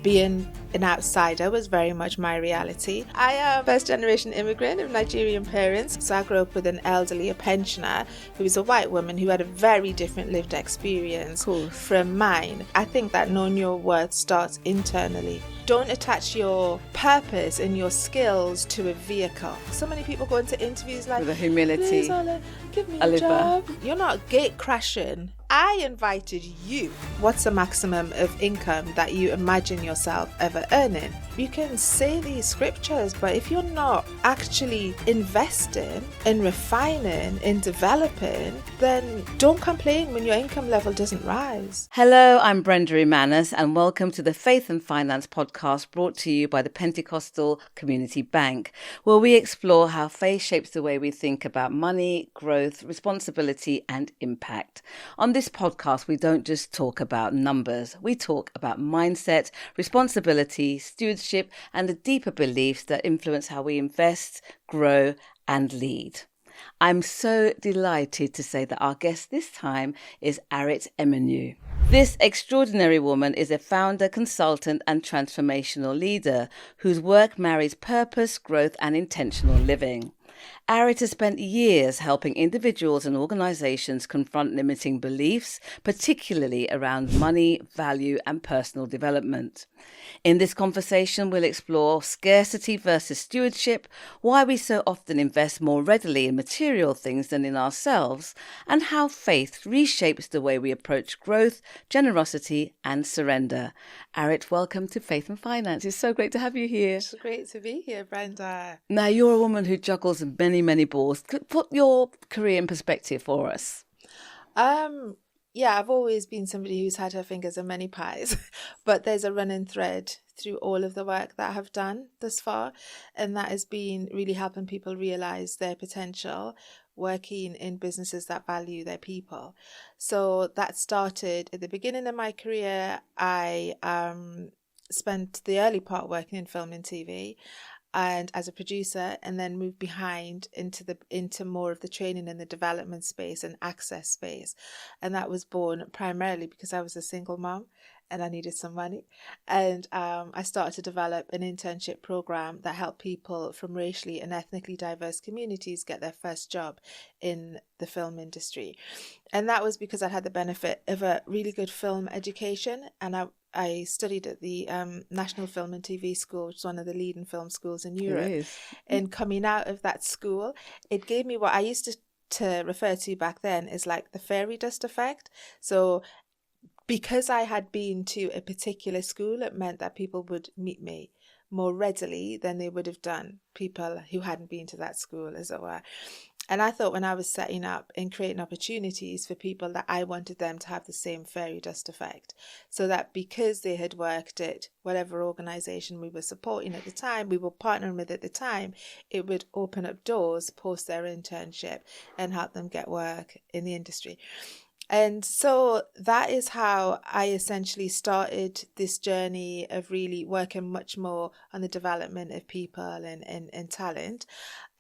Being an outsider was very much my reality. I am a first-generation immigrant of Nigerian parents, so I grew up with an elderly, a pensioner, who was a white woman who had a very different lived experience from mine. I think that knowing your worth starts internally. Don't attach your purpose and your skills to a vehicle. So many people go into interviews like, with a humility, please, Ola, give me a job. You're not gate crashing. I invited you. What's the maximum of income that you imagine yourself ever earning? You can say these scriptures, but if you're not actually investing in refining, in developing, then don't complain when your income level doesn't rise. Hello, I'm Brenda Emmanus and welcome to the Faith and Finance podcast brought to you by the Pentecostal Community Bank, where we explore how faith shapes the way we think about money, growth, responsibility and impact. On this podcast, we don't just talk about numbers. We talk about mindset, responsibility, stewardship, and the deeper beliefs that influence how we invest, grow, and lead. I'm so delighted to say that our guest this time is Arit Eminue. This extraordinary woman is a founder, consultant, and transformational leader whose work marries purpose, growth, and intentional living. Arit has spent years helping individuals and organizations confront limiting beliefs, particularly around money, value, and personal development. In this conversation, we'll explore scarcity versus stewardship, why we so often invest more readily in material things than in ourselves, and how faith reshapes the way we approach growth, generosity, and surrender. Arit, welcome to Faith and Finance. It's so great to have you here. It's great to be here, Brenda. Now, you're a woman who juggles many balls. Put your career in perspective for us. Yeah, I've always been somebody who's had her fingers in many pies, but there's a running thread through all of the work that I have done thus far, and that has been really helping people realize their potential, working in businesses that value their people. So that started at the beginning of my career. I spent the early part working in film and TV, and as a producer, and then moved behind into more of the training and the development space and access space. And that was born primarily because I was a single mom and I needed some money. And I started to develop an internship program that helped people from racially and ethnically diverse communities get their first job in the film industry. And that was because I had the benefit of a really good film education, and I studied at the National Film and TV School, which is one of the leading film schools in Europe. And coming out of that school, it gave me what I used to refer to back then as like the fairy dust effect. So because I had been to a particular school, it meant that people would meet me more readily than they would have done people who hadn't been to that school, as it were. And I thought when I was setting up and creating opportunities for people that I wanted them to have the same fairy dust effect, so that because they had worked at whatever organization we were supporting at the time, we were partnering with at the time, it would open up doors post their internship and help them get work in the industry. And so that is how I essentially started this journey of really working much more on the development of people and talent.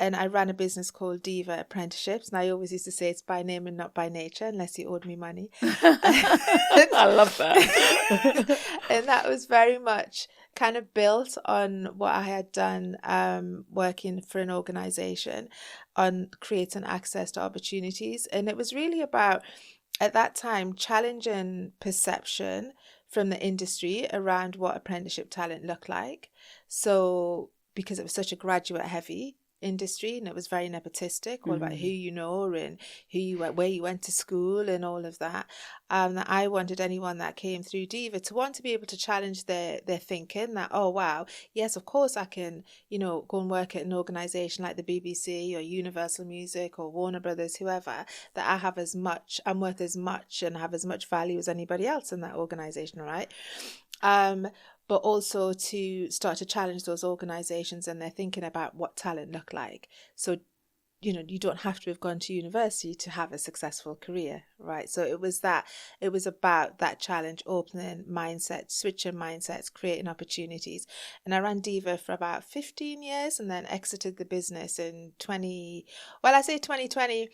And I ran a business called Diva Apprenticeships. And I always used to say it's by name and not by nature, unless you owed me money. I love that. And that was very much kind of built on what I had done working for an organization on creating access to opportunities. And it was really about, at that time, challenging perception from the industry around what apprenticeship talent looked like. So because it was such a graduate heavy industry and it was very nepotistic, all about who you know and where you went to school and all of that. I wanted anyone that came through Diva to want to be able to challenge their thinking that, oh wow, yes, of course I can, go and work at an organization like the BBC or Universal Music or Warner Brothers, whoever, that I'm worth as much and have as much value as anybody else in that organization, right? But also to start to challenge those organizations and their thinking about what talent look like. So, you don't have to have gone to university to have a successful career, right? So it was about that challenge, opening mindsets, switching mindsets, creating opportunities. And I ran Diva for about 15 years and then exited the business in 2020.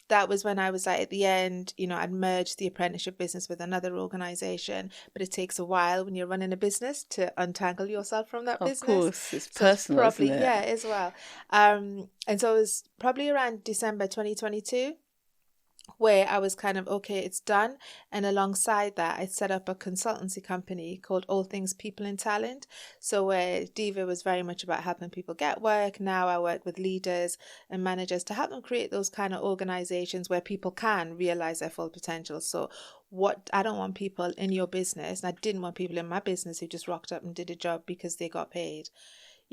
that was when I was like at the end, I'd merged the apprenticeship business with another organization, but it takes a while when you're running a business to untangle yourself from that Of business. course, it's So it's personal, probably, isn't it? yeah, as well. And so it was probably around December 2022 where I was kind of, okay, it's done. And alongside that, I set up a consultancy company called All Things People and Talent. So where Diva was very much about helping people get work. Now I work with leaders and managers to help them create those kind of organizations where people can realize their full potential. So I don't want people in your business, and I didn't want people in my business who just rocked up and did a job because they got paid.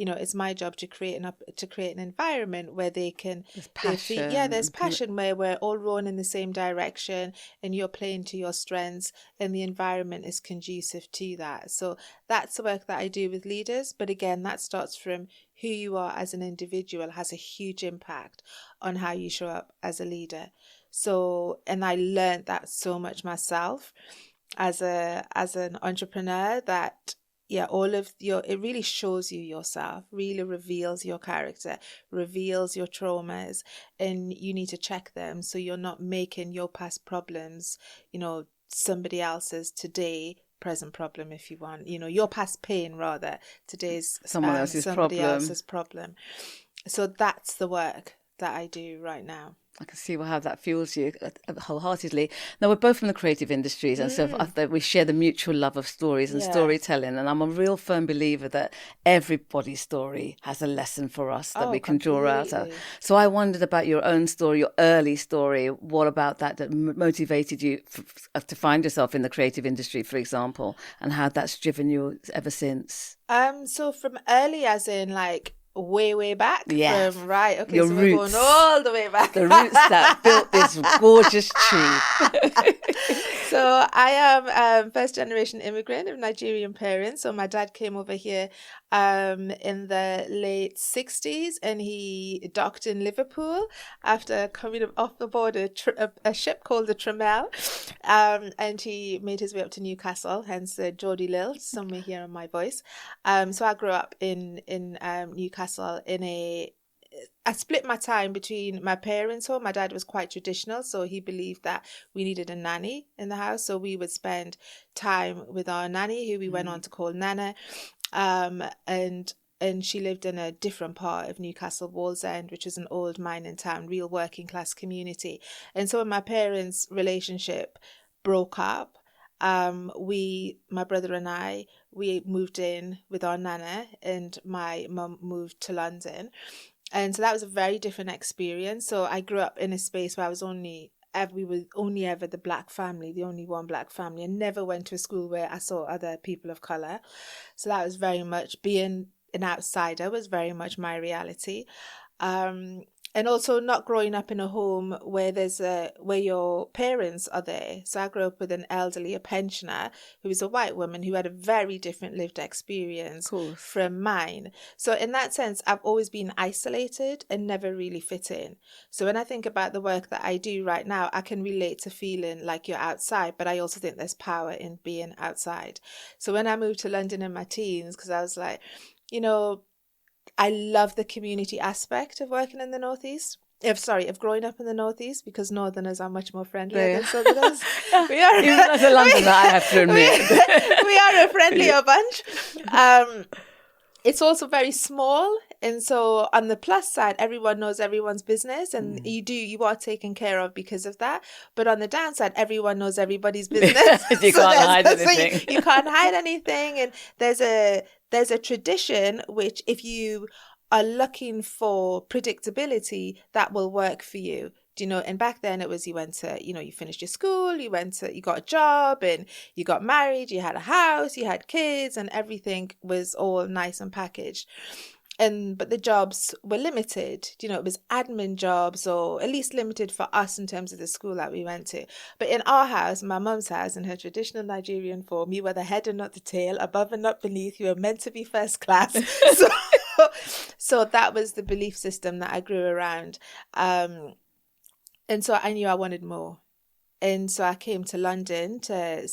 It's my job to create an environment where they can, there's passion. there's passion where we're all rowing in the same direction and you're playing to your strengths and the environment is conducive to that. So that's the work that I do with leaders. But again, that starts from who you are as an individual has a huge impact on how you show up as a leader. So, and I learned that so much myself as an entrepreneur that it really shows you yourself, really reveals your character, reveals your traumas, and you need to check them so you're not making your past problems, somebody else's present problem, if you want, your past pain rather, today's somebody else's problem. So that's the work that I do right now. I can see how that fuels you wholeheartedly. Now, we're both from the creative industries, and so we share the mutual love of stories and storytelling. And I'm a real firm believer that everybody's story has a lesson for us that we can draw out of. So I wondered about your own story, your early story. What about that motivated you to find yourself in the creative industry, for example, and how that's driven you ever since? So from early, as in like way back. Yeah. Right. Okay. Your so roots. We're going all the way back. The roots that built this gorgeous tree. So I am first generation immigrant of Nigerian parents. So my dad came over here in the late 60s and he docked in Liverpool after coming off the board a ship called the Trammell, and he made his way up to Newcastle, hence the Geordie Lil, some may hear in my voice. So I grew up in Newcastle I split my time between my parents' home. My dad was quite traditional, so he believed that we needed a nanny in the house. So we would spend time with our nanny, who we went on to call Nana. And she lived in a different part of Newcastle, Wallsend, which is an old mining town, real working class community. And so when my parents' relationship broke up, my brother and I, we moved in with our nana, and my mum moved to London. And so that was a very different experience. So I grew up in a space where we were only ever the black family, the only one black family, and never went to a school where I saw other people of colour. So that was very much, being an outsider was very much my reality. And also not growing up in a home where where your parents are there. So I grew up with an elderly, a pensioner, who was a white woman who had a very different lived experience from mine. So in that sense, I've always been isolated and never really fit in. So when I think about the work that I do right now, I can relate to feeling like you're outside, but I also think there's power in being outside. So when I moved to London in my teens, because I was like, I love the community aspect of working in the Northeast. Of growing up in the Northeast, because Northerners are much more friendlier than Southerners. We are, even as a Londoner, I have to admit. We are a friendlier bunch. It's also very small. And so on the plus side, everyone knows everyone's business, and you are taken care of because of that. But on the downside, everyone knows everybody's business. You can't hide anything. You can't hide anything. And there's a tradition which, if you are looking for predictability, that will work for you. And back then it was, you went to, you finished your school, you got a job, and you got married, you had a house, you had kids, and everything was all nice and packaged. But the jobs were limited. It was admin jobs, or at least limited for us in terms of the school that we went to. But in our house, my mum's house, in her traditional Nigerian form, you were the head and not the tail, above and not beneath. You were meant to be first class. So that was the belief system that I grew around. And so I knew I wanted more. And so I came to London to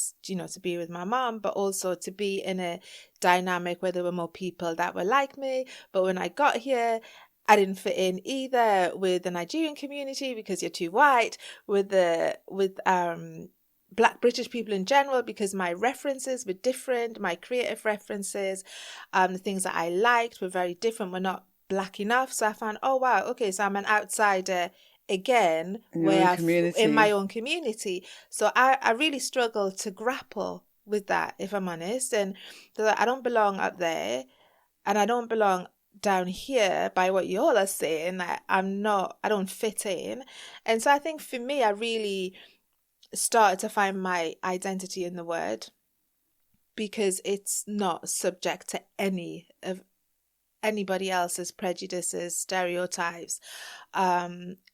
be with my mom, but also to be in a dynamic where there were more people that were like me. But when I got here, I didn't fit in either with the Nigerian community because you're too white, with Black British people in general because my references were different, my creative references, the things that I liked were very different, were not Black enough. So I found, oh wow, okay, so I'm an outsider again in my own community. So I really struggled to grapple with that, if I'm honest, and I don't belong up there and I don't belong down here by what you all are saying. Like, I don't fit in. And so I think for me, I really started to find my identity in the word, because it's not subject to any of anybody else's prejudices, stereotypes.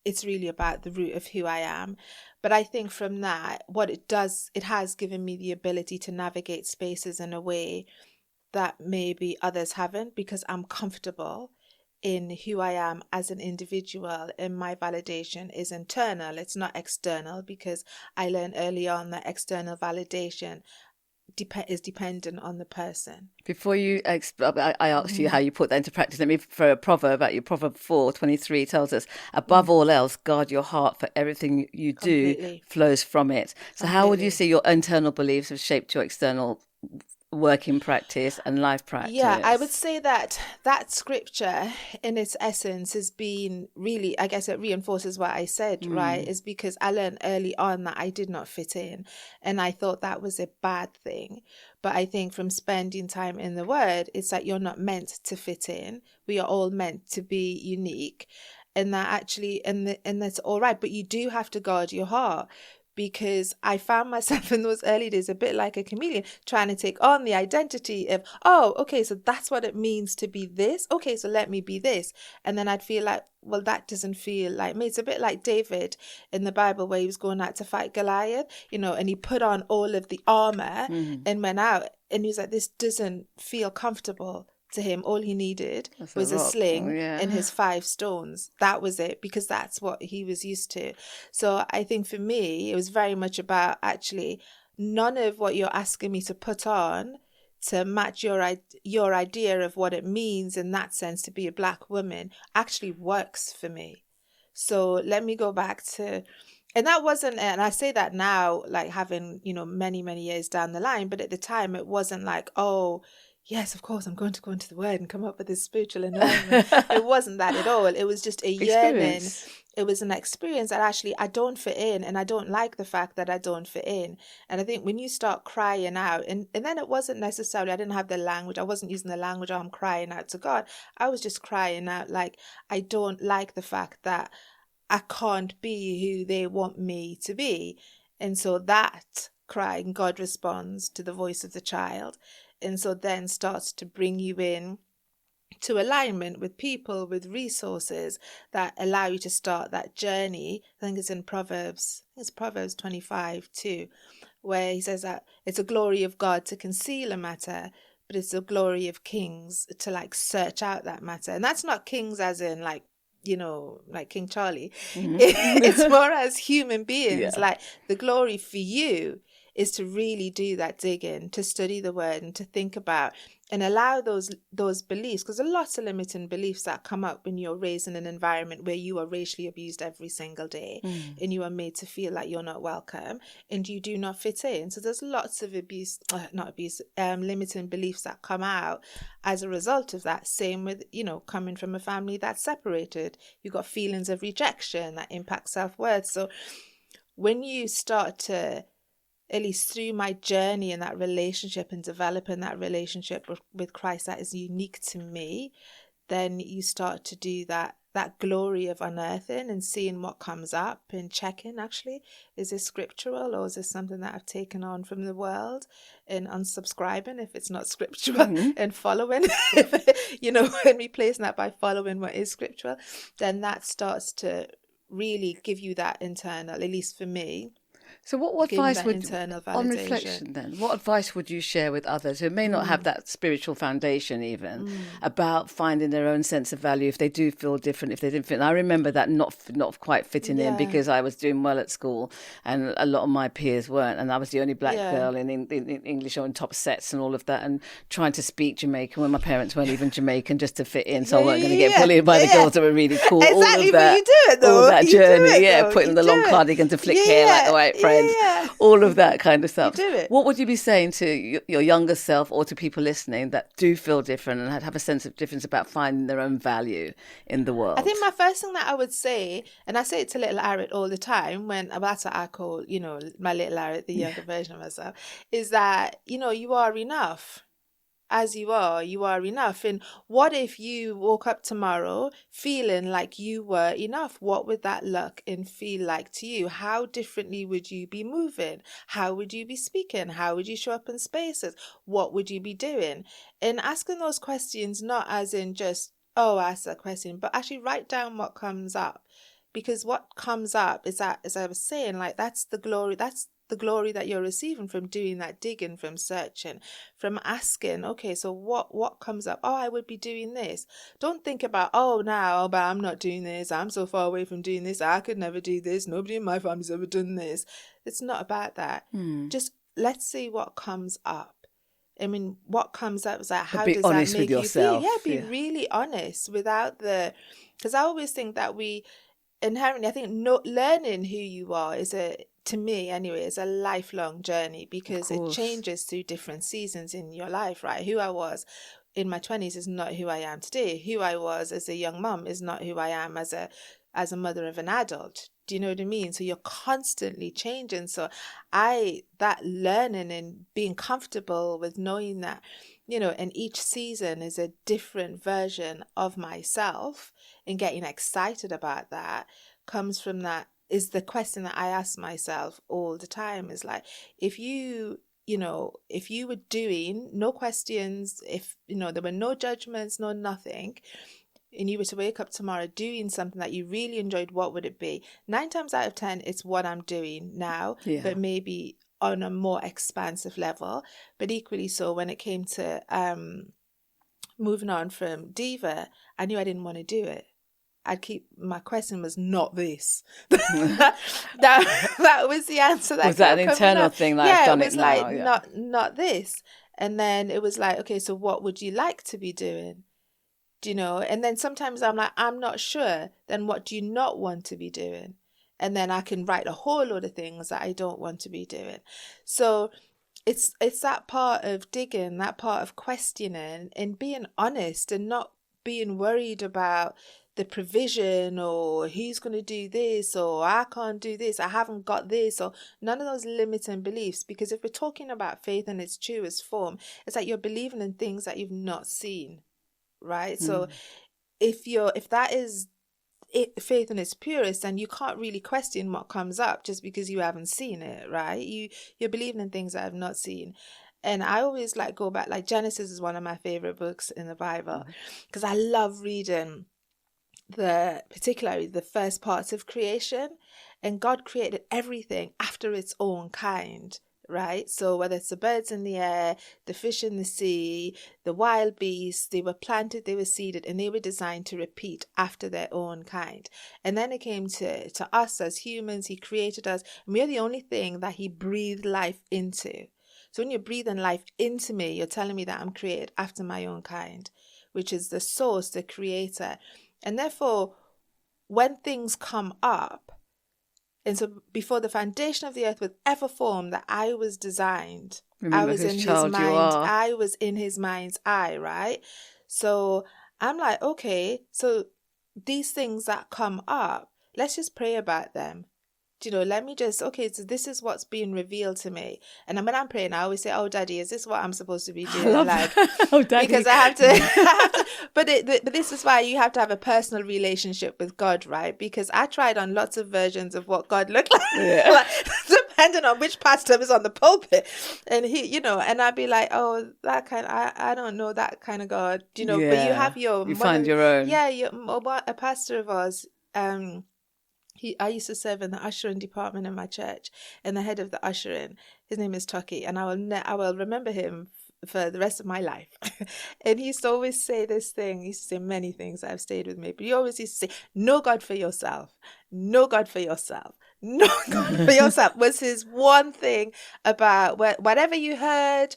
It's really about the root of who I am. But I think from that, what it does, it has given me the ability to navigate spaces in a way that maybe others haven't, because I'm comfortable in who I am as an individual, and my validation is internal. It's not external, because I learned early on that external validation is dependent on the person. Before you, I asked you how you put that into practice. Let me throw a proverb at you. Proverb 4:23 tells us, above all else, guard your heart, for everything you do flows from it. So how would you say your internal beliefs have shaped your external working practice and life practice? Yeah, I would say that scripture in its essence has been really, I guess it reinforces what I said, right? Is because I learned early on that I did not fit in, and I thought that was a bad thing. But I think from spending time in the Word, it's like you're not meant to fit in. We are all meant to be unique, and that actually, and that's all right. But you do have to guard your heart, because I found myself in those early days a bit like a chameleon, trying to take on the identity of, oh, okay, so that's what it means to be this. Okay, so let me be this. And then I'd feel like, well, that doesn't feel like me. It's a bit like David in the Bible, where he was going out to fight Goliath, and he put on all of the armor and went out, and he was like, this doesn't feel comfortable to him. All he needed was a sling and his 5 stones. That was it, because that's what he was used to. So I think for me, it was very much about actually none of what you're asking me to put on to match your idea of what it means in that sense to be a Black woman actually works for me. So let me go back to, and that wasn't, and I say that now, like having, many, many years down the line, but at the time it wasn't like, oh, yes, of course, I'm going to go into the Word and come up with this spiritual enlightenment. It wasn't that at all. It was just a yearning. It was an experience that actually I don't fit in, and I don't like the fact that I don't fit in. And I think when you start crying out, and then it wasn't necessarily, I didn't have the language. I wasn't using the language, I'm crying out to God. I was just crying out like, I don't like the fact that I can't be who they want me to be. And so that crying, God responds to the voice of the child. And so then starts to bring you in to alignment with people, with resources that allow you to start that journey. I think it's in Proverbs 25 too, where he says that it's a glory of God to conceal a matter, but it's a glory of kings to like search out that matter. And that's not kings as in like, like King Charlie. It's more as human beings. Like the glory for you is to really do that digging, to study the Word and to think about and allow those beliefs, because there are lots of limiting beliefs that come up when you're raised in an environment where you are racially abused every single day and you are made to feel like you're not welcome and you do not fit in. So there's lots of limiting beliefs that come out as a result of that. Same with, coming from a family that's separated. You've got feelings of rejection that impact self-worth. So when you start to, at least through my journey in that relationship and developing that relationship with Christ that is unique to me, then you start to do that glory of unearthing and seeing what comes up and checking, actually, is this scriptural or is this something that I've taken on from the world, and unsubscribing if it's not scriptural and following, and replacing that by following what is scriptural, then that starts to really give you that internal, at least for me, So what giving advice that would, internal on validation. reflection then, what advice would you share with others who may not have that spiritual foundation even about finding their own sense of value if they do feel different, if they didn't fit? And I remember that not quite fitting in Yeah. because I was doing well at school and a lot of my peers weren't, and I was the only black Yeah. girl in English on top sets and all of that, and trying to speak Jamaican when my parents weren't even Jamaican just to fit in, so I weren't going to get bullied by the girls that were really cool. Exactly, all of that, but you do it though. all that You journey, do it, putting you the long do it. cardigan to flick hair like the white friends, all of that kind of stuff. You do it. What would you be saying to your younger self or to people listening that do feel different and have a sense of difference about finding their own value in the world? I think my first thing that I would say, and I say it to little Arit all the time, that's what I call, my little Arit, the younger version of myself, is that, you are enough. As you are enough. And what if you woke up tomorrow feeling like you were enough? What would that look and feel like to you? How differently would you be moving? How would you be speaking? How would you show up in spaces? What would you be doing? And asking those questions, not as in just, ask a question, but actually write down what comes up. Because what comes up is that, as I was saying, like that's the glory that you're receiving from doing that digging, from searching, from asking, okay, so what comes up? I would be doing this. Don't think about, but I'm not doing this. I'm so far away from doing this. I could never do this. Nobody in my family's ever done this. It's not about that. Just let's see what comes up. I mean, what comes up is like, how does that make you feel? Yeah, be really honest because I always think that we inherently, I think learning who you are to me anyway, is a lifelong journey because it changes through different seasons in your life, right? Who I was in my 20s is not who I am today. Who I was as a young mum is not who I am as a mother of an adult. Do you know what I mean? So you're constantly changing. So that learning and being comfortable with knowing that, and each season is a different version of myself, and getting excited about that comes from that. Is the question that I ask myself all the time, is like, if you were doing no questions, if, there were no judgments, no nothing, and you were to wake up tomorrow doing something that you really enjoyed, what would it be? 9 times out of 10, it's what I'm doing now, but maybe on a more expansive level. But equally so, when it came to moving on from Diva, I knew I didn't want to do it. My question was not this. that was the answer. Was that an internal thing? Like, I've done it now. Like, not this. And then it was like, okay, so what would you like to be doing? Do you know? And then sometimes I'm like, I'm not sure. Then what do you not want to be doing? And then I can write a whole load of things that I don't want to be doing. So it's that part of digging, that part of questioning and being honest and not being worried about the provision or who's going to do this or I can't do this, I haven't got this, or none of those limiting beliefs. Because if we're talking about faith in its truest form, it's like you're believing in things that you've not seen, right? So if that is faith in its purest, then you can't really question what comes up just because you haven't seen it, right? You're believing in things that I've not seen. And I always go back, like Genesis is one of my favorite books in the Bible because I love reading particularly the first parts of creation, and God created everything after its own kind, right? So whether it's the birds in the air, the fish in the sea, the wild beasts, they were planted, they were seeded, and they were designed to repeat after their own kind. And then it came to us as humans. He created us, and we're the only thing that he breathed life into. So when you're breathing life into me, you're telling me that I'm created after my own kind, which is the source, the creator. And therefore, when things come up, and so before the foundation of the earth was ever formed, that I was designed. Remember I was in his mind. I was in his mind's eye, right? So I'm like, okay, so these things that come up, let's just pray about them. Let me just, okay, so this is what's being revealed to me. And when I'm praying, I always say, oh, Daddy, is this what I'm supposed to be doing? Oh, Daddy. Because I have to, but this is why you have to have a personal relationship with God, right? Because I tried on lots of versions of what God looked like, depending on which pastor was on the pulpit. And he, and I'd be like, oh, that kind, I don't know that kind of God, but you have you find your own. Yeah, a pastor of ours, I used to serve in the ushering department in my church, and the head of the ushering, his name is Tucky, and I will remember him for the rest of my life. And he used to always say this thing. He used to say many things that have stayed with me, but he always used to say, "No God for yourself, no God for yourself, no God for yourself." Was his one thing about whatever you heard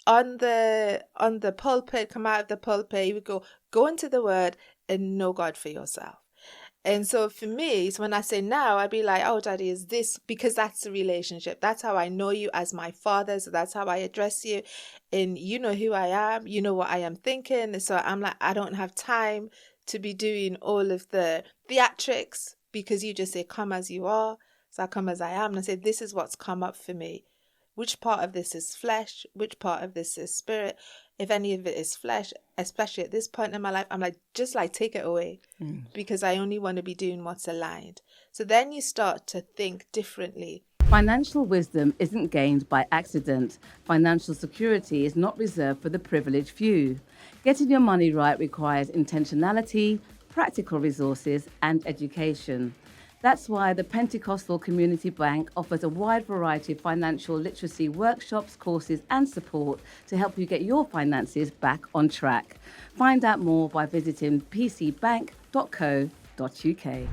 on the pulpit, come out of the pulpit, he would go into the Word and know God for yourself. And so for me, so when I say now, I'd be like, "Oh, Daddy, is this," because that's the relationship. That's how I know you as my father. So that's how I address you. And you know who I am. You know what I am thinking. So I'm like, I don't have time to be doing all of the theatrics, because you just say, "Come as you are." So I come as I am. And I say, "This is what's come up for me. Which part of this is flesh? Which part of this is spirit? If any of it is flesh, especially at this point in my life, I'm like, just like, take it away, because I only want to be doing what's aligned." So then you start to think differently. Financial wisdom isn't gained by accident. Financial security is not reserved for the privileged few. Getting your money right requires intentionality, practical resources, and education. That's why the Pentecostal Community Bank offers a wide variety of financial literacy workshops, courses, and support to help you get your finances back on track. Find out more by visiting pcbank.co.uk.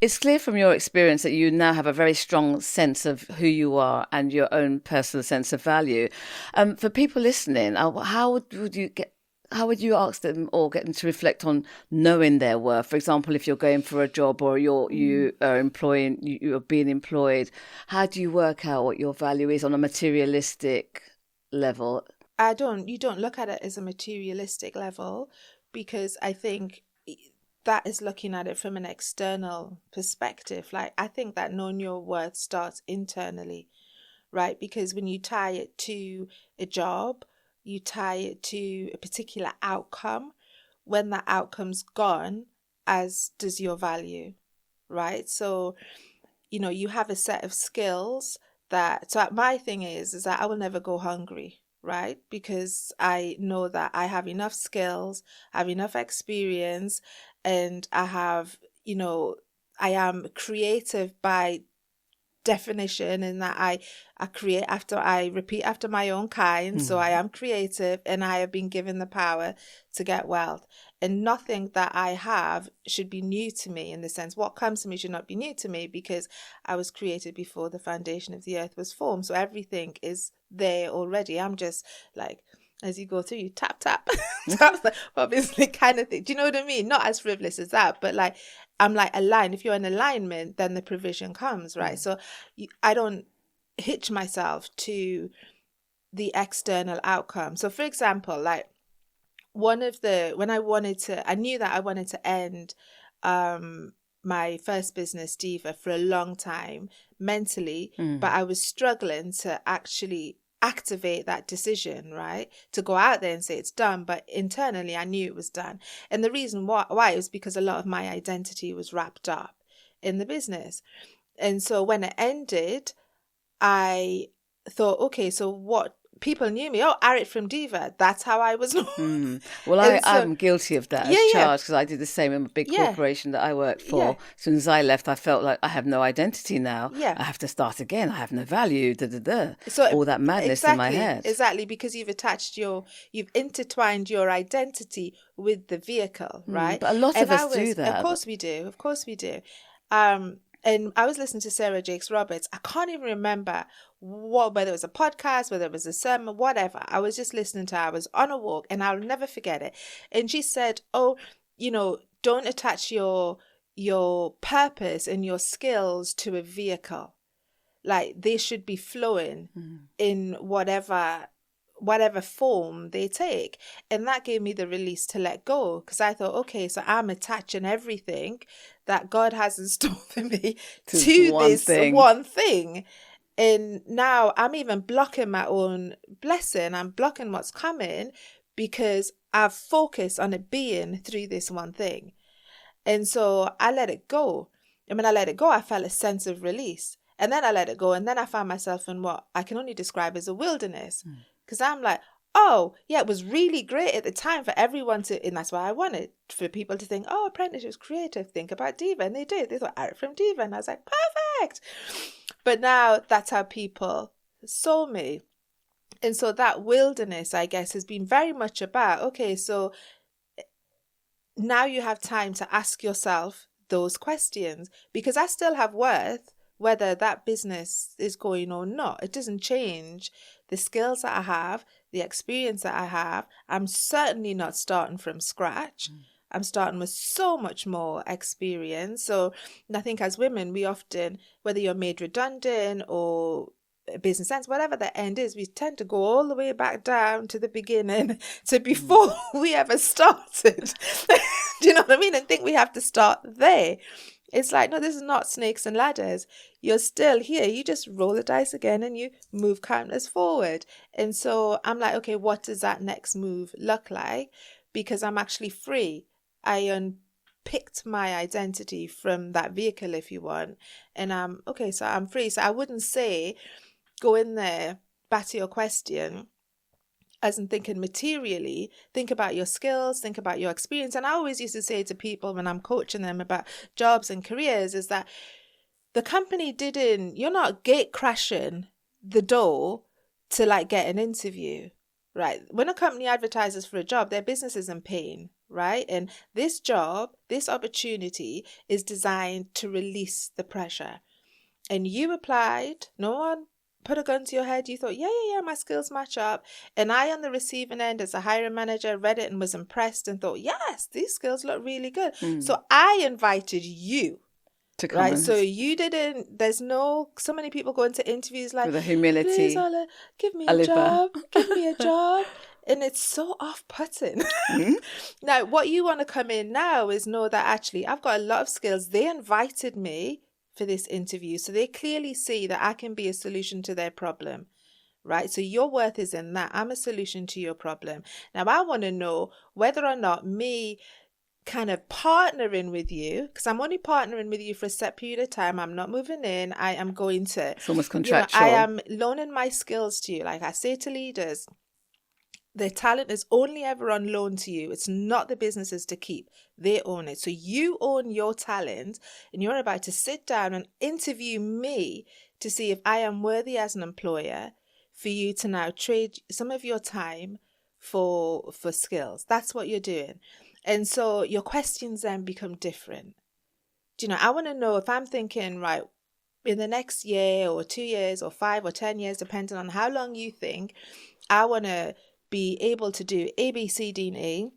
It's clear from your experience that you now have a very strong sense of who you are and your own personal sense of value. For people listening, how would you ask them or get them to reflect on knowing their worth? For example, if you're going for a job or you are being employed, how do you work out what your value is on a materialistic level? You don't look at it as a materialistic level, because I think that is looking at it from an external perspective. Like, I think that knowing your worth starts internally, right? Because when you tie it to a job, you tie it to a particular outcome. When that outcome's gone, as does your value, right? So, you have a set of skills so my thing is that I will never go hungry, right? Because I know that I have enough skills, I have enough experience, and I have, I am creative by definition, in that I repeat after my own kind. So I am creative, and I have been given the power to get wealth, and nothing that I have should be new to me, in the sense what comes to me should not be new to me, because I was created before the foundation of the earth was formed. So everything is there already. I'm just like, as you go through, you tap tap obviously, kind of thing. Do you know what I mean? Not as frivolous as that, but like, I'm like aligned. If you're in alignment, then the provision comes, right? So I don't hitch myself to the external outcome. So for example, like I knew that I wanted to end my first business, Diva, for a long time mentally, but I was struggling to actually activate that decision, right? To go out there and say it's done, but internally I knew it was done. And the reason why is because a lot of my identity was wrapped up in the business. And so when it ended, I thought, okay, so what? People knew me. Oh, Arit from Diva. That's how I was known. Well, I'm guilty of that as charged, because I did the same in a big corporation that I worked for. As soon as I left, I felt like I have no identity now. I have to start again. I have no value. So all that madness in my head. Exactly, because you've intertwined your identity with the vehicle, right? But a lot of us do that. Of course we do. And I was listening to Sarah Jakes Roberts. I can't even remember whether it was a podcast, whether it was a sermon, whatever. I was just listening to her. I was on a walk, and I'll never forget it. And she said, "Oh, don't attach your purpose and your skills to a vehicle. Like, they should be flowing in whatever form they take." And that gave me the release to let go, because I thought, okay, so I'm attaching everything that God has in store for me to this one thing. And now I'm even blocking my own blessing. I'm blocking what's coming, because I've focused on it being through this one thing. And so I let it go. And when I let it go, I felt a sense of release. And then I let it go. And then I found myself in what I can only describe as a wilderness. Because I'm like, oh, yeah, it was really great at the time for everyone to, and that's why I wanted for people to think, oh, Apprentice was creative, think about Diva. And they did. They thought, Arit from Diva. And I was like, perfect. But now that's how people saw me. And so that wilderness, I guess, has been very much about, okay, so now you have time to ask yourself those questions, because I still have worth whether that business is going or not. It doesn't change the skills that I have, the experience that I have. I'm certainly not starting from scratch. I'm starting with so much more experience. So I think as women, we often, whether you're made redundant or business sense, whatever the end is, we tend to go all the way back down to the beginning, to before we ever started. Do you know what I mean? And think we have to start there. It's like, no, this is not snakes and ladders. You're still here. You just roll the dice again and you move counters forward. And so I'm like, okay, what does that next move look like? Because I'm actually free. I unpicked my identity from that vehicle, if you want. And so I'm free. So I wouldn't say, go in there, back to your question, as in thinking materially, think about your skills, think about your experience. And I always used to say to people when I'm coaching them about jobs and careers is that the company you're not gate crashing the door to like get an interview, right? When a company advertises for a job, their business is in pain, right? And this job, this opportunity is designed to release the pressure. And you applied, no one put a gun to your head, you thought, yeah, my skills match up. And I, on the receiving end, as a hiring manager, read it and was impressed and thought, yes, these skills look really good. So I invited you to come. Right. So you didn't, so many people go into interviews like, with a humility, please, Ola, give me a job. And it's so off-putting. Now, what you want to come in now is know that actually I've got a lot of skills. They invited me for this interview, so they clearly see that I can be a solution to their problem, right? So your worth is in that I'm a solution to your problem. Now I want to know whether or not me kind of partnering with you, because I'm only partnering with you for a set period of time. I'm not moving in. I am going to, it's almost contractual. I am loaning my skills to you. Like I say to leaders, their talent is only ever on loan to you. It's not the businesses to keep. They own it. So you own your talent, and you're about to sit down and interview me to see if I am worthy as an employer for you to now trade some of your time for skills. That's what you're doing. And so your questions then become different. Do you know, I want to know if I'm thinking, right, in the next year or 2 years or 5 or 10 years, depending on how long you think, I want to be able to do A, B, C, D, and E.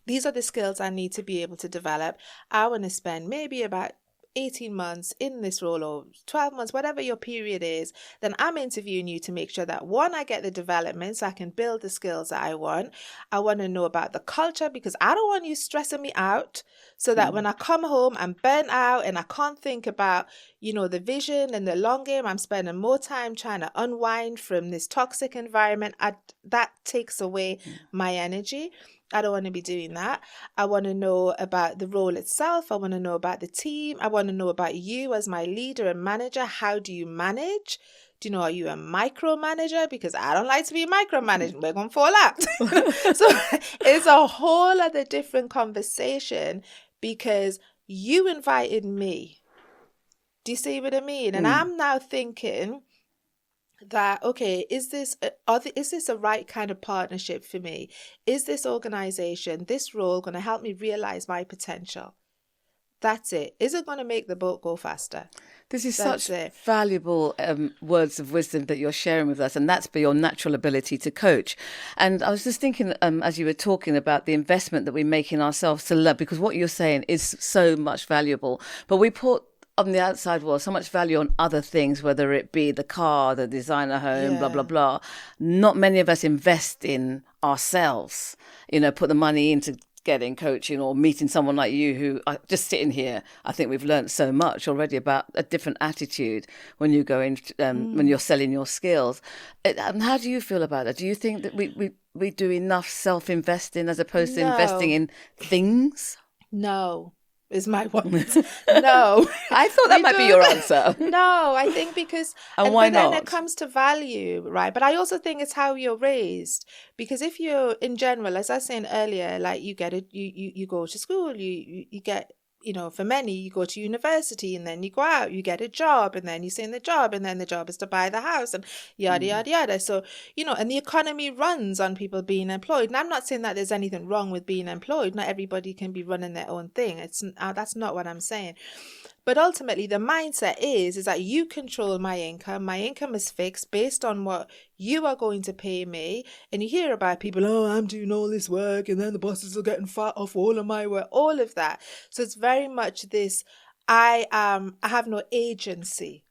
These are the skills I need to be able to develop. I want to spend maybe about 18 months in this role or 12 months, whatever your period is. Then I'm interviewing you to make sure that, one, I get the development so I can build the skills that I want. I want to know about the culture, because I don't want you stressing me out so that when I come home, I'm burnt out and I can't think about, the vision and the long game. I'm spending more time trying to unwind from this toxic environment. That takes away my energy. I don't want to be doing that. I want to know about the role itself. I want to know about the team. I want to know about you as my leader and manager. How do you manage? Are you a micromanager? Because I don't like to be micromanaged. We're going to fall out. So it's a whole other different conversation, because you invited me. Do you see what I mean? And I'm now thinking that, okay, is this a right kind of partnership for me? Is this organization, this role going to help me realize my potential? That's it. Is it going to make the boat go faster? This is such valuable words of wisdom that you're sharing with us, and that's for your natural ability to coach. And I was just thinking, as you were talking about the investment that we make in ourselves to love, because what you're saying is so much valuable, but we put on the outside world so much value on other things, whether it be the car, the designer home, blah, blah, blah. Not many of us invest in ourselves, put the money into getting coaching or meeting someone like you who are just sitting here. I think we've learned so much already about a different attitude when you go in, when you're selling your skills. How do you feel about that? Do you think that we do enough self-investing as opposed to investing in things? No. is my want. No. I thought that might be your answer. No, I think because... And why but then not? it comes to value, right? But I also think it's how you're raised. Because if you're, in general, as I was saying earlier, like you get it, you go to school, you get... for many, you go to university and then you go out, you get a job and then you stay in the job and then the job is to buy the house and yada, yada, yada. So, and the economy runs on people being employed. And I'm not saying that there's anything wrong with being employed. Not everybody can be running their own thing. That's not what I'm saying. But ultimately, the mindset is that you control my income. My income is fixed based on what you are going to pay me. And you hear about people, oh, I'm doing all this work and then the bosses are getting fat off all of my work, all of that. So it's very much this, I have no agency.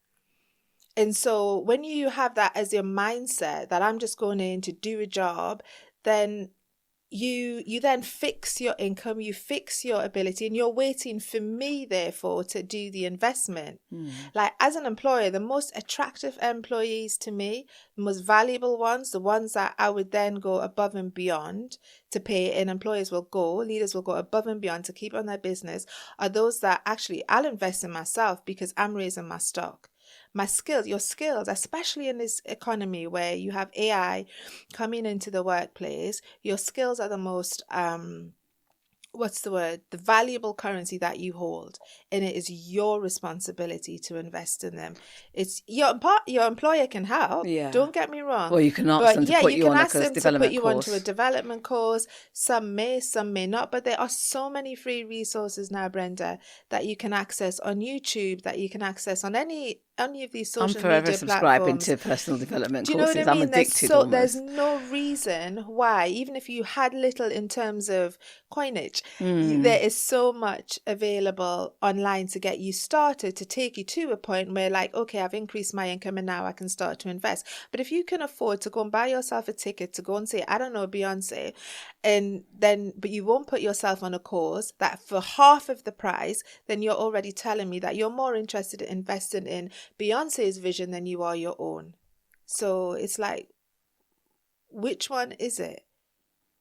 And so when you have that as your mindset, that I'm just going in to do a job, then you then fix your income, you fix your ability, and you're waiting for me, therefore, to do the investment. Like, as an employer, the most attractive employees to me, the most valuable ones, the ones that I would then go above and beyond to pay, and leaders will go above and beyond to keep on their business, are those that actually I'll invest in myself because I'm raising my stock. My skills, your skills, especially in this economy where you have AI coming into the workplace, your skills are the most, the valuable currency that you hold. And it is your responsibility to invest in them. It's your employer can help. Yeah. Don't get me wrong. Well, you can ask them to put you on a development course. Put you onto a development course. Some may not. But there are so many free resources now, Brenda, that you can access on YouTube, that you can access on any of these social media platforms. I'm forever subscribing to personal development courses. Do you know what I mean? I'm addicted almost. There's no reason why, even if you had little in terms of coinage, there is so much available online to get you started, to take you to a point where, like, okay, I've increased my income and now I can start to invest. But if you can afford to go and buy yourself a ticket to go and say, I don't know, Beyonce, but you won't put yourself on a course that for half of the price, then you're already telling me that you're more interested in investing in Beyonce's vision than you are your own. So it's like, which one is it?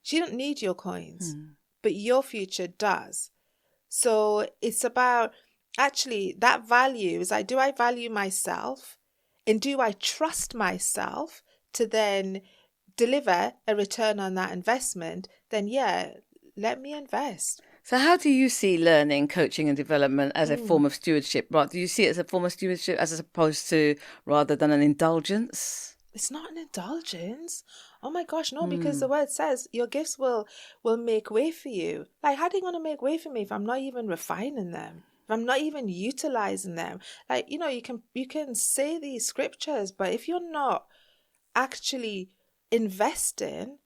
She don't need your coins, but your future does. So it's about actually that value is like, do I value myself? And do I trust myself to then deliver a return on that investment? Then yeah, let me invest. So how do you see learning, coaching and development as a form of stewardship? Right? Do you see it as a form of stewardship as opposed to rather than an indulgence? It's not an indulgence. Oh my gosh, no, because the word says your gifts will make way for you. Like, how are they going to make way for me if I'm not even refining them? If I'm not even utilizing them? Like, you can say these scriptures, but if you're not actually investing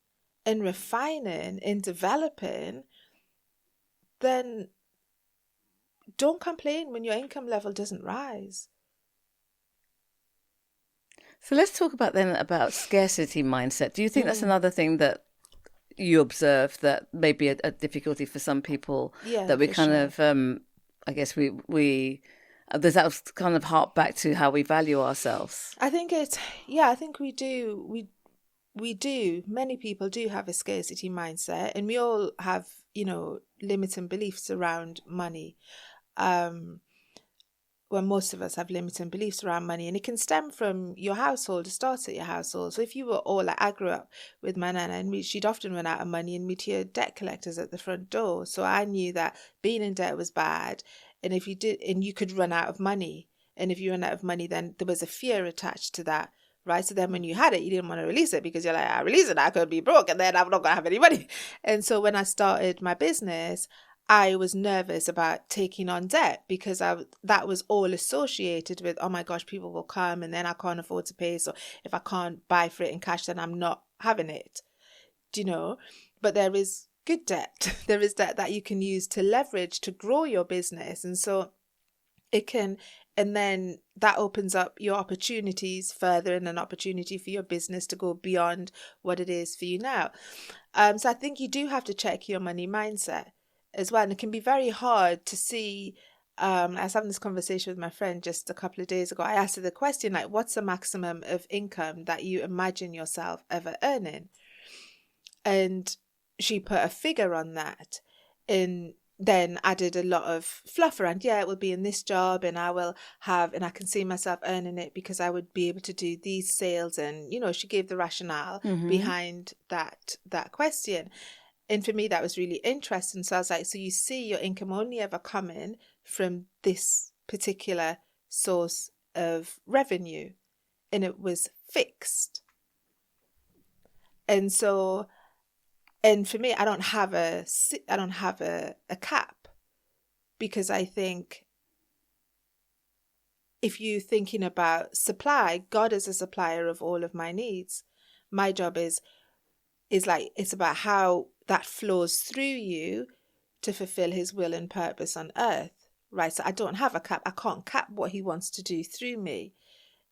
in refining, in developing, then don't complain when your income level doesn't rise. So let's talk about scarcity mindset. Do you think that's another thing that you observe that may be a difficulty for some people? Yeah, that we kind of, I guess does that kind of hark back to how we value ourselves? I think we do. We do. Many people do have a scarcity mindset, and we all have, limiting beliefs around money. Well, most of us have limiting beliefs around money, and it can stem from your household. It starts at your household. So if you were all like, I grew up with my nana, and she'd often run out of money, and we'd hear debt collectors at the front door. So I knew that being in debt was bad, and if you did, and you could run out of money, and if you run out of money, then there was a fear attached to that. Right. So then when you had it, you didn't want to release it because you're like, I release it, I could be broke and then I'm not going to have any money. And so when I started my business, I was nervous about taking on debt because that was all associated with, oh my gosh, people will come and then I can't afford to pay. So if I can't buy for it in cash, then I'm not having it. Do you know? But there is good debt. There is debt that you can use to leverage to grow your business. And so it can, and then that opens up your opportunities further and an opportunity for your business to go beyond what it is for you now. So I think you do have to check your money mindset as well. And it can be very hard to see. I was having this conversation with my friend just a couple of days ago. I asked her the question, like, what's the maximum of income that you imagine yourself ever earning? And she put a figure on that. And then added a lot of fluff around, it will be in this job and I can see myself earning it because I would be able to do these sales. And, she gave the rationale behind that question. And for me, that was really interesting. So I was like, so you see your income only ever coming from this particular source of revenue, and it was fixed. And so, and for me, I don't have a cap, because I think if you're thinking about supply, God is a supplier of all of my needs. My job is like, it's about how that flows through you to fulfill his will and purpose on earth, right? So I don't have a cap. I can't cap what he wants to do through me.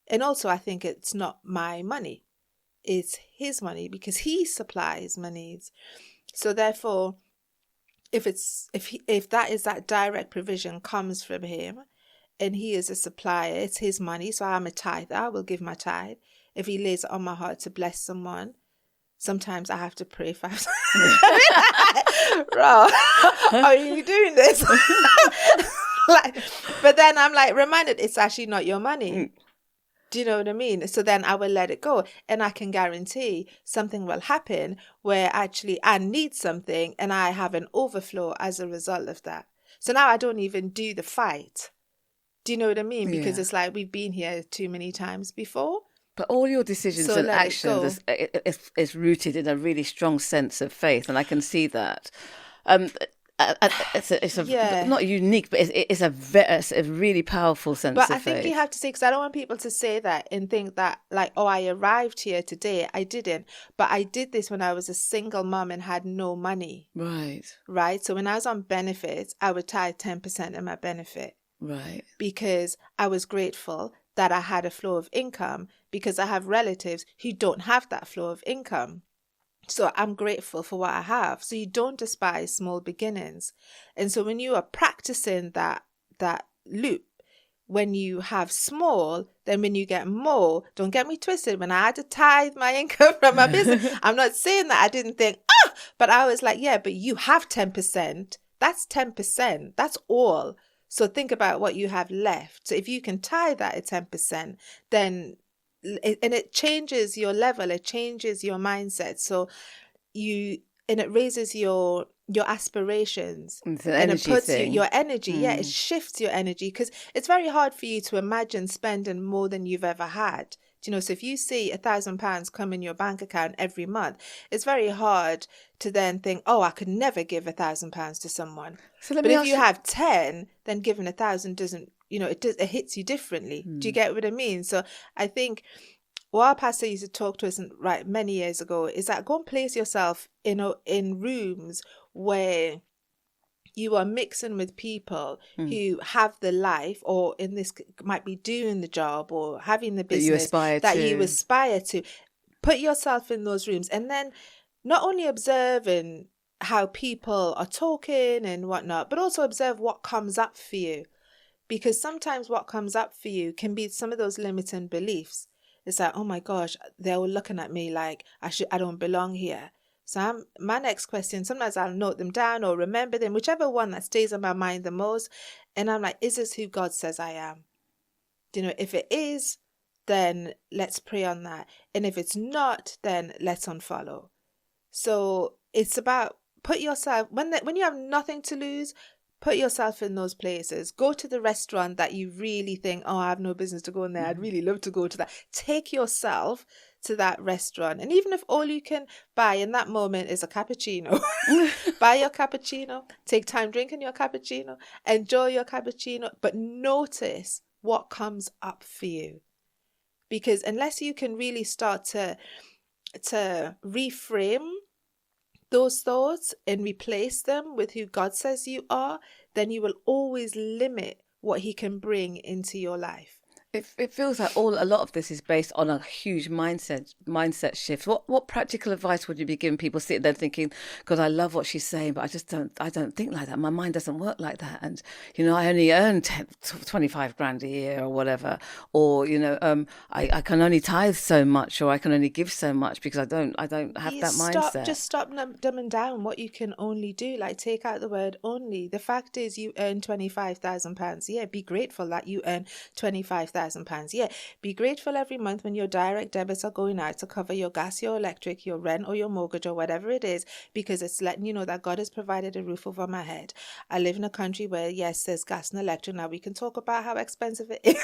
And also, I think it's not my money. It's his money, because he supplies my needs. So therefore, if that direct provision comes from him and he is a supplier, it's his money. So I'm a tither. I will give my tithe. If he lays it on my heart to bless someone, sometimes I have to pray fast. Bro, are you doing this? But then I'm like reminded it's actually not your money. Do you know what I mean? So then I will let it go, and I can guarantee something will happen where actually I need something and I have an overflow as a result of that. So now I don't even do the fight. Do you know what I mean? Because it's like we've been here too many times before. But all your decisions and actions is rooted in a really strong sense of faith, and I can see that. It's not unique, but it's a really powerful sense of faith. But I think you have to say, because I don't want people to say that and think that like, oh, I arrived here today. I didn't. But I did this when I was a single mom and had no money. Right. So when I was on benefits, I would tithe 10% of my benefit. Right. Because I was grateful that I had a flow of income, because I have relatives who don't have that flow of income. So I'm grateful for what I have. So you don't despise small beginnings. And so when you are practicing that loop, when you have small, then when you get more, don't get me twisted. When I had to tithe my income from my business, I'm not saying that I didn't think, but I was like, but you have 10%. That's 10%. That's all. So think about what you have left. So if you can tithe that at 10%, then it changes your level, it changes your mindset. So it raises your aspirations, and it puts your energy. It shifts your energy, because it's very hard for you to imagine spending more than you've ever had. So if you see £1,000 come in your bank account every month, it's very hard to then think, oh, I could never give £1,000 to someone. But if you have 10, then giving 1,000 doesn't, it hits you differently. Do you get what I mean? So I think what our pastor used to talk to us many years ago is that go and place yourself in rooms where you are mixing with people who have the life, or in this might be doing the job or having the business that you aspire to. Put yourself in those rooms, and then not only observing how people are talking and whatnot, but also observe what comes up for you. Because sometimes what comes up for you can be some of those limiting beliefs. It's like, oh my gosh, they're all looking at me like I don't belong here. So my next question, sometimes I'll note them down or remember them, whichever one that stays on my mind the most. And I'm like, is this who God says I am? If it is, then let's pray on that. And if it's not, then let's unfollow. So it's about put yourself, when you have nothing to lose, put yourself in those places. Go to the restaurant that you really think, oh, I have no business to go in there. I'd really love to go to that. Take yourself to that restaurant. And even if all you can buy in that moment is a cappuccino, buy your cappuccino, take time drinking your cappuccino, enjoy your cappuccino, but notice what comes up for you. Because unless you can really start to reframe those thoughts and replace them with who God says you are, then you will always limit what he can bring into your life. It feels like a lot of this is based on a huge mindset shift. What practical advice would you be giving people sitting there thinking, God, I love what she's saying, but I don't think like that. My mind doesn't work like that. And, I only earn 25 grand a year or whatever. Or, I can only tithe so much, or I can only give so much because I don't have that mindset. Just stop dumbing down what you can only do. Like, take out the word only. The fact is, you earn £25,000 a year. Be grateful that you earn £25,000 a year. Be grateful every month when your direct debits are going out to cover your gas, your electric, your rent, or your mortgage, or whatever it is, because it's letting you know that God has provided a roof over my head. I live in a country where, yes, there's gas and electric. Now, we can talk about how expensive it is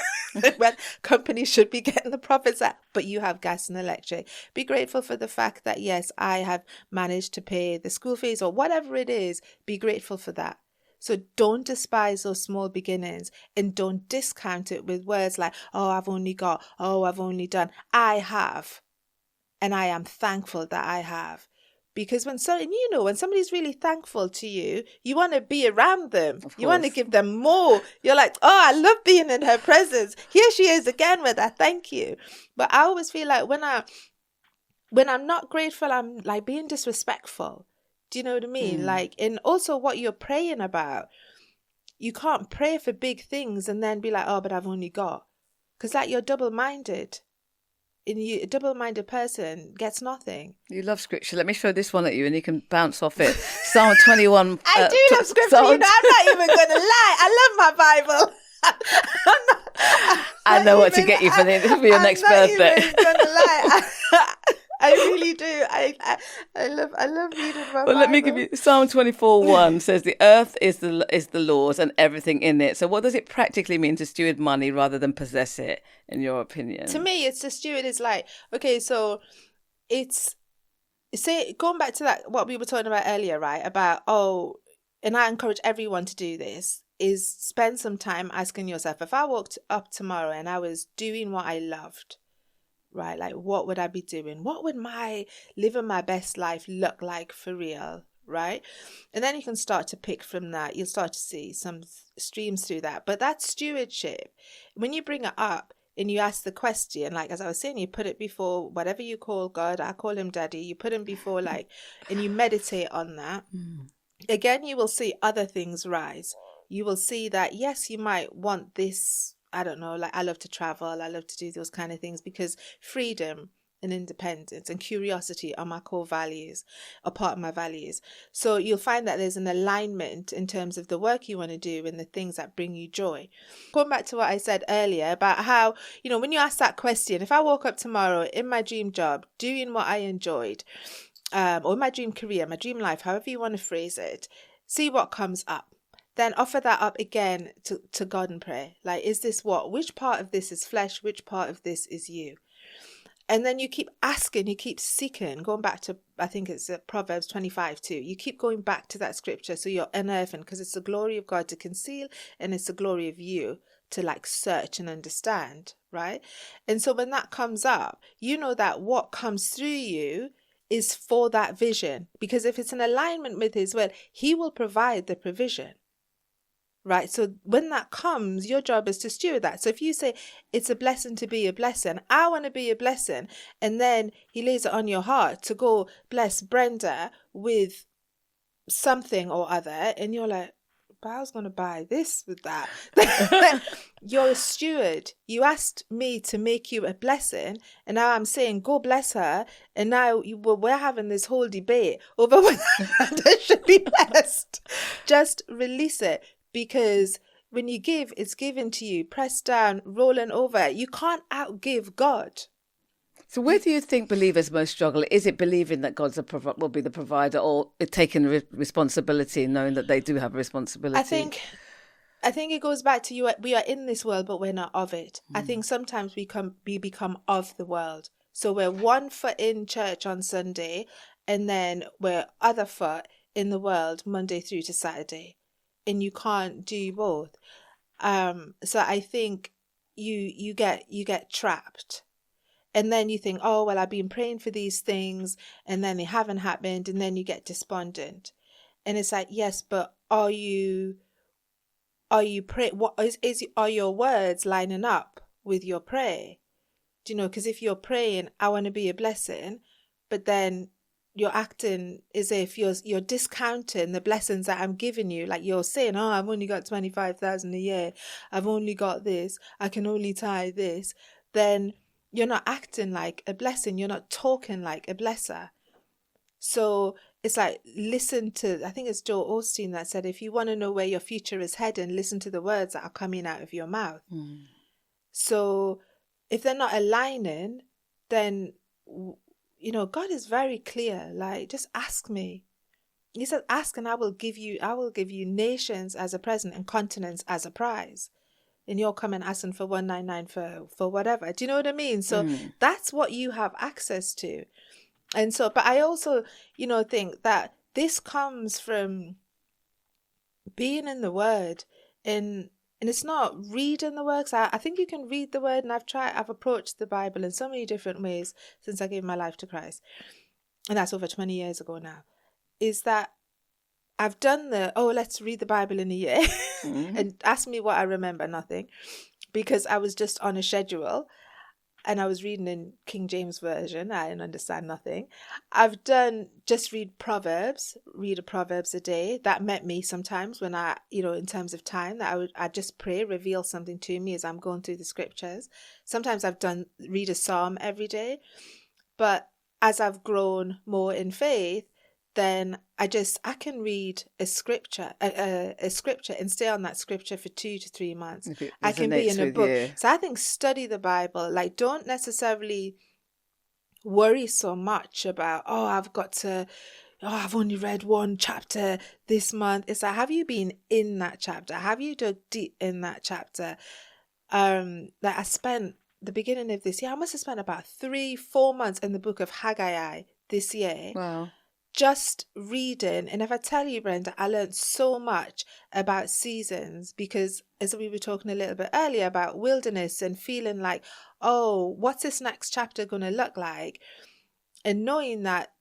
when companies should be getting the profits out, but you have gas and electric. Be grateful for the fact that, yes, I have managed to pay the school fees or whatever it is. Be grateful for that. So don't despise those small beginnings, and don't discount it with words like, oh, I've only got, oh, I've only done. I have. And I am thankful that I have. Because when somebody's really thankful to you, you want to be around them. You want to give them more. You're like, oh, I love being in her presence. Here she is again with that thank you. But I always feel like when I'm not grateful, I'm like being disrespectful. Do you know what I mean? Like, and also what you're praying about, you can't pray for big things and then be like, oh, but I've only got. Because like, you're double-minded. And a double-minded person gets nothing. You love scripture. Let me show this one at you and you can bounce off it. Psalm 21. I do love scripture. I'm not even going to lie. I love my Bible. I know what to get you for your next birthday. I'm not even going to lie. I really do. I love reading my Bible. Let me give you Psalm 24:1 says the earth is the Lord's and everything in it. So what does it practically mean to steward money rather than possess it, in your opinion? To me, it's to steward is like, okay, so going back to that, what we were talking about earlier, right? About, and I encourage everyone to do this, is spend some time asking yourself, if I woke up tomorrow and I was doing what I loved, right? Like, what would I be doing? What would my living my best life look like for real, right? And then you can start to pick from that. You'll start to see some streams through that. But that stewardship, when you bring it up and you ask the question, like, as I was saying, you put it before whatever you call God. I call him Daddy. You put him before, like, and you meditate on that. Again, you will see other things rise. You will see that, yes, you might want this, I don't know, like, I love to travel, I love to do those kind of things, because freedom and independence and curiosity are my core values, are part of my values. So you'll find that there's an alignment in terms of the work you want to do and the things that bring you joy. Going back to what I said earlier about how, when you ask that question, if I woke up tomorrow in my dream job, doing what I enjoyed, or my dream career, my dream life, however you want to phrase it, see what comes up. Then offer that up again to God in prayer. Like, is this which part of this is flesh? Which part of this is you? And then you keep asking, you keep seeking, going back to, I think it's Proverbs 25 too. You keep going back to that scripture. So you're unearthing, because it's the glory of God to conceal and it's the glory of you to, like, search and understand, right? And so when that comes up, you know that what comes through you is for that vision. Because if it's in alignment with his will, he will provide the provision. Right. So when that comes, your job is to steward that. So if you say it's a blessing to be a blessing, I want to be a blessing. And then he lays it on your heart to go bless Brenda with something or other. And you're like, but I was going to buy this with that. You're a steward. You asked me to make you a blessing. And now I'm saying, go bless her. And now we're having this whole debate over whether Brenda should be blessed. Just release it. Because when you give, it's given to you, pressed down, rolling over. You can't outgive God. So where do you think believers most struggle? Is it believing that God will be the provider, or taking responsibility, knowing that they do have a responsibility? I think it goes back to we are in this world, but we're not of it. I think sometimes we become of the world. So we're one foot in church on Sunday, and then we're other foot in the world Monday through to Saturday. And you can't do both. So I think you get trapped. And then you think, oh, well, I've been praying for these things and then they haven't happened. And then you get despondent. And it's like, yes, but are your words lining up with your prayer. Do you know? Because if you're praying, I want to be a blessing, but then you're acting as if you're discounting the blessings that I'm giving you. Like you're saying, oh, I've only got 25,000 a year. I've only got this. I can only tithe this. Then you're not acting like a blessing. You're not talking like a blesser. So it's like, listen to, I think it's Joel Osteen that said, if you want to know where your future is heading, listen to the words that are coming out of your mouth. So if they're not aligning, then, you know, God is very clear. Like, just ask me. He said, ask and I will give you nations as a present and continents as a prize. And you're coming asking for 199 for whatever. Do you know what I mean? So that's what you have access to. And so, but I also, you know, think that this comes from being in the Word, and it's not reading the Word. I think you can read the Word, and I've approached the Bible in so many different ways since I gave my life to Christ, and that's over 20 years ago now. Is that I've done let's read the Bible in a year, and ask me what I remember, nothing, because I was just on a schedule. And I was reading in King James Version. I didn't understand nothing. I've done just read a Proverbs a day. That met me sometimes when I, you know, in terms of time, that I'd just pray, reveal something to me as I'm going through the scriptures. Sometimes I've done read a psalm every day. But as I've grown more in faith, then I can read a scripture and stay on that scripture for 2 to 3 months. I can be in a book. You. So I think study the Bible. Like, don't necessarily worry so much about, I've only read one chapter this month. It's like, have you been in that chapter? Have you dug deep in that chapter? Like I spent the beginning of this year, I must have spent about 3-4 months in the book of Haggai this year. Wow. Just reading. And if I tell you, Brenda, I learned so much about seasons, because as we were talking a little bit earlier about wilderness and feeling like, oh, what's this next chapter going to look like? And knowing that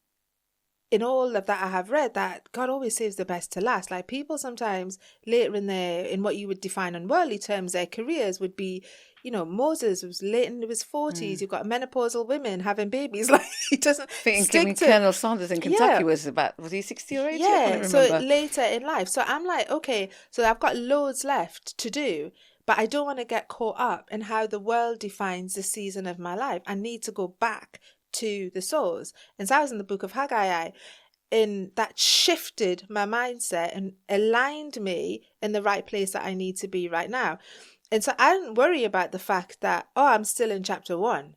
in all of that I have read, that God always saves the best to last. Like, people sometimes later in what you would define in worldly terms, their careers would be, you know, Moses was late in his 40s. You've got menopausal women having babies. Like, he doesn't stick to... Colonel Sanders in Kentucky was he 60 or 80? Yeah, I can't remember. so later in life. So I'm like, okay, so I've got loads left to do, but I don't want to get caught up in how the world defines the season of my life. I need to go back to the source. And so I was in the book of Haggai, and that shifted my mindset and aligned me in the right place that I need to be right now. And so I didn't worry about the fact that, I'm still in chapter 1.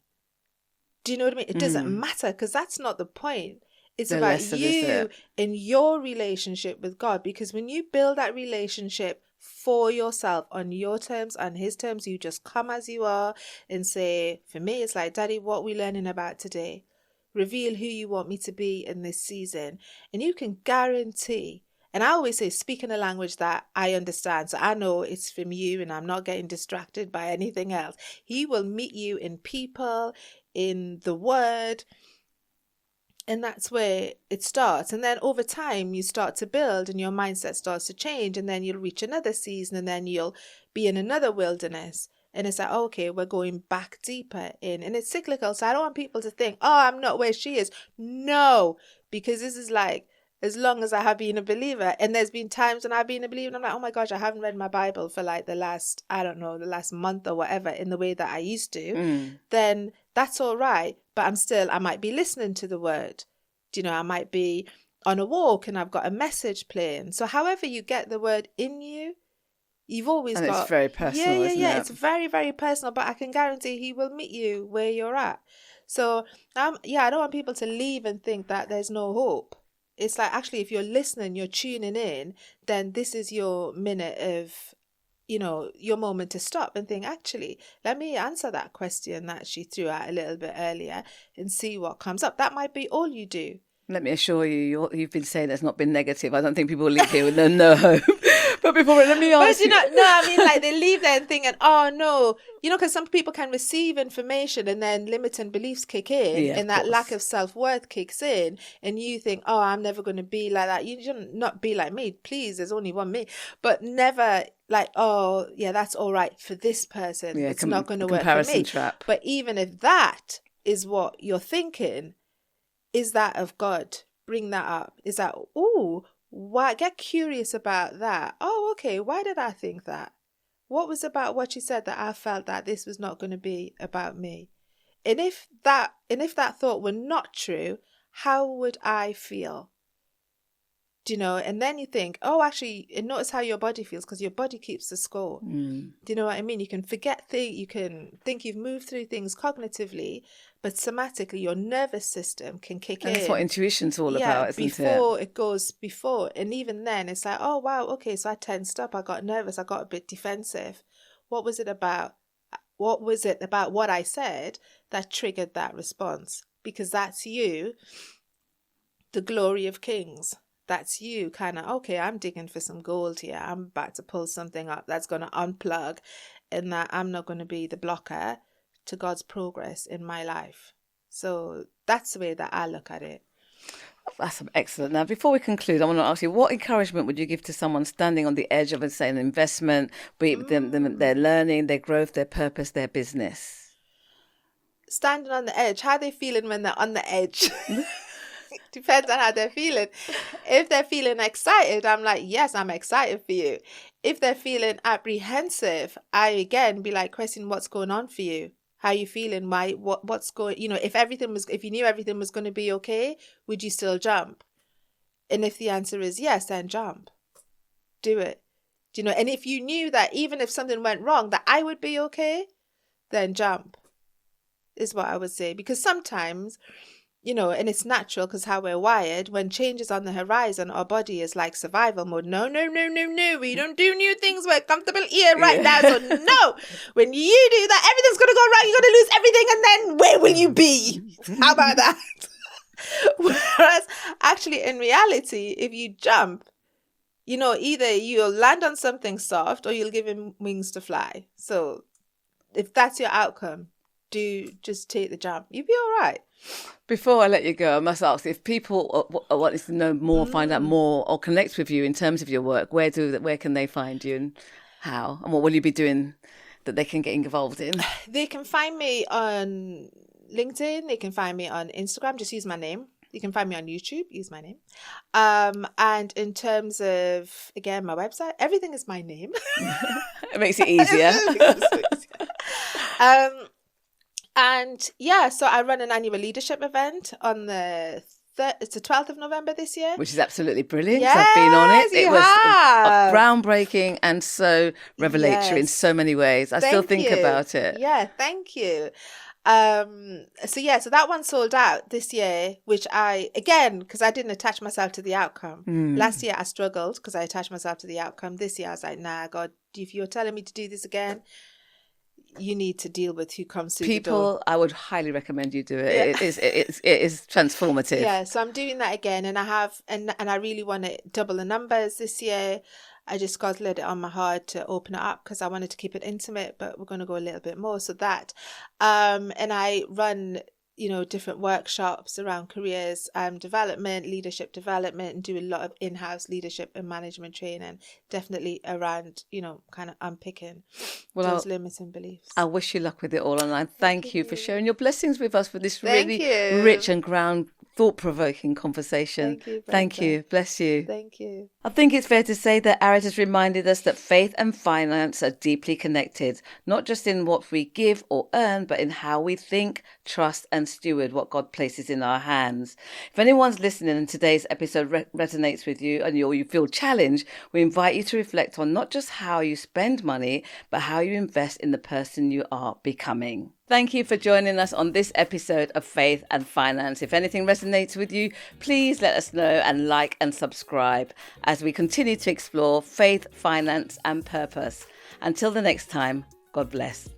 Do you know what I mean? It doesn't matter, because that's not the point. It's about you and your relationship with God. Because when you build that relationship for yourself on your terms, on his terms, you just come as you are and say, for me, it's like, Daddy, what are we learning about today? Reveal who you want me to be in this season. And you can guarantee, and I always say, speak in a language that I understand. So I know it's from you and I'm not getting distracted by anything else. He will meet you in people, in the word. And that's where it starts. And then over time, you start to build and your mindset starts to change. And then you'll reach another season and then you'll be in another wilderness. And it's like, okay, we're going back deeper in. And it's cyclical. So I don't want people to think, I'm not where she is. No, because this is like, as long as I have been a believer. And there's been times when I've been a believer and I'm like, oh my gosh, I haven't read my Bible for like the last month or whatever in the way that I used to. Then that's all right. But I might be listening to the word. Do you know, I might be on a walk and I've got a message playing. So however you get the word in you, you've always got... And it's very personal, isn't it? Yeah, it's very, very personal, but I can guarantee he will meet you where you're at. So, I don't want people to leave and think that there's no hope. It's like, actually, if you're listening, you're tuning in, then this is your minute of, you know, your moment to stop and think, actually, let me answer that question that she threw out a little bit earlier and see what comes up. That might be all you do. Let me assure you, you've been saying that's not been negative. I don't think people will leave here with no hope. But before, let me ask you. No, I mean, like, they leave there and thinking, oh, no. Because some people can receive information and then limiting beliefs kick in, and that lack of self-worth kicks in, and you think, oh, I'm never going to be like that. You should not be like me. Please, there's only one me. But never like, oh, yeah, that's all right for this person. It's not going to work for me. Trap. But even if that is what you're thinking, is that of God? Bring that up. Is that, why? Get curious about that. Oh, okay. Why did I think that? What was about what you said that I felt that this was not going to be about me? And if that thought were not true, how would I feel? And then you think, oh, actually, and notice how your body feels, because your body keeps the score. Do you know what I mean? You can forget things, you can think you've moved through things cognitively, but somatically, your nervous system can kick in. That's what intuition's all about, isn't before it goes before. And even then, it's like, oh, wow, okay, so I tensed up, I got nervous, I got a bit defensive. What was it about? What was it about what I said that triggered that response? Because that's you, the glory of kings. That's you kind of, okay, I'm digging for some gold here. I'm about to pull something up that's going to unplug, and that I'm not going to be the blocker to God's progress in my life. So that's the way that I look at it. That's excellent. Now, before we conclude, I want to ask you, what encouragement would you give to someone standing on the edge of, say, an investment, be it their learning, their growth, their purpose, their business? Standing on the edge, how are they feeling when they're on the edge? Depends on how they're feeling. If they're feeling excited, I'm like, yes, I'm excited for you. If they're feeling apprehensive, I again be like, question, what's going on for you? How are you feeling? Why? What's going? If you knew everything was going to be okay, would you still jump? And if the answer is yes, then jump. Do it. And if you knew that even if something went wrong, that I would be okay, then jump. Is what I would say. Because sometimes, and it's natural because how we're wired, when change is on the horizon, our body is like survival mode. No. We don't do new things. We're comfortable here right now. So no, when you do that, everything's going to go wrong. You're going to lose everything. And then where will you be? How about that? Whereas actually in reality, if you jump, either you'll land on something soft or you'll give him wings to fly. So if that's your outcome, just take the jump. You'll be all right. Before I let you go, I must ask, if people want to know more, find out more, or connect with you in terms of your work, where can they find you, and how? And what will you be doing that they can get involved in? They can find me on LinkedIn. They can find me on Instagram. Just use my name. You can find me on YouTube. Use my name. And in terms of, again, my website, everything is my name. It makes it easier. And yeah, so I run an annual leadership event on it's the 12th of November this year. Which is absolutely brilliant. Yes, I've been on it. It was groundbreaking and so revelatory in so many ways. I still think about it. Yeah, thank you. So that one sold out this year, which because I didn't attach myself to the outcome. Last year I struggled because I attached myself to the outcome. This year I was like, nah, God, if you're telling me to do this again, you need to deal with who comes through the door. People, I would highly recommend you do it. Yeah. It is transformative. Yeah, so I'm doing that again, and I have, and I really want to double the numbers this year. I just got let it on my heart to open it up because I wanted to keep it intimate, but we're going to go a little bit more. So that, and I run, different workshops around careers, development, leadership development, and do a lot of in-house leadership and management training, definitely around, kind of unpicking those limiting beliefs. I wish you luck with it all. And I thank you for sharing your blessings with us for this really rich and thought-provoking conversation. Thank you. Bless you. Thank you. I think it's fair to say that Arit has reminded us that faith and finance are deeply connected, not just in what we give or earn, but in how we think, trust and steward what God places in our hands. If anyone's listening and today's episode resonates with you and you feel challenged, we invite you to reflect on not just how you spend money, but how you invest in the person you are becoming. Thank you for joining us on this episode of Faith and Finance. If anything resonates with you, please let us know and like and subscribe as we continue to explore faith, finance and purpose. Until the next time, God bless.